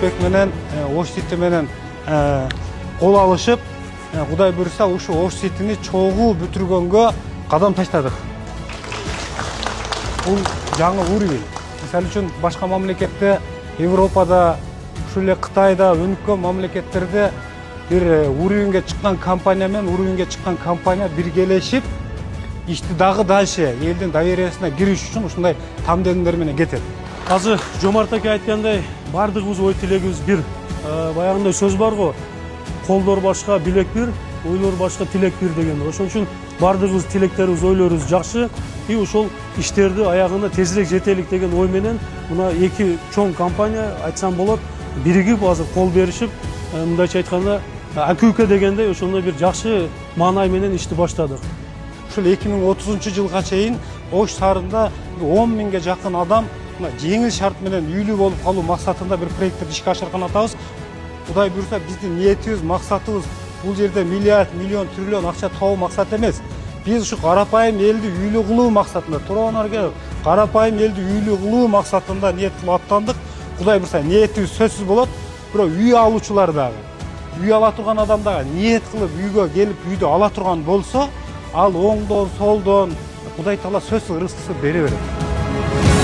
Болотбек менен Ош Сити менен кол алышып, Кудай буйруса ушу Ош Ситини чогуу бүтүргөнгө кадам таштадык. Бул жаңы уровень. Мисалы үчүн башка мамлекетте, Европада, ушул эле Кытайда, өнүккөн мамлекеттерде бир уровеньге чыккан компания менен уровеньге чыккан компания биргелешип, ишти дагы дальше элдин довериясына кириш үчүн ушундай тандемдер менен кетет. Азыр Жомарт аке айткандай, бардыгыбыз ой тилегибиз бир. Баягындай сөз бар го, колдор башка, билек бир, ойлор башка, тилек бир деген. Ошон үчүн бардыгыбыз тилектерибиз, ойлорубуз жакшы. И ошол иштерди аягына тезирээк жетелик деген ой менен мына эки чоң компания айтсам болот, биригип азыр кол беришип, мындайча айтканда, аки-уке дегендей ошондой бир жакшы маанай менен ишти баштадык. Ушул 2030-жылга чейин Ош шаарында 10 миңге жакын адам жеңил шарт менен үйлүү болуп калуу максатында бир проектти ишке ашырган атабыз. Кудай буйруса биздин ниетибиз, максатыбыз бул жерде миллиард, миллион, триллион акча табуу максат эмес. Биз ушу карапайым элди үйлүү кылуу максатында, турган карапайым элди үйлүү кылуу максатында ниет кылып аттандык. Кудай буйруса ниетибиз сөзсүз болот. Бирок үй алуучулар дагы, үй ала турган адам дагы ниет кылып үйгө келип үйдү ала турган болсо, ал оңдон, солдон Кудай Таала сөзсүз рызкысын бере берет.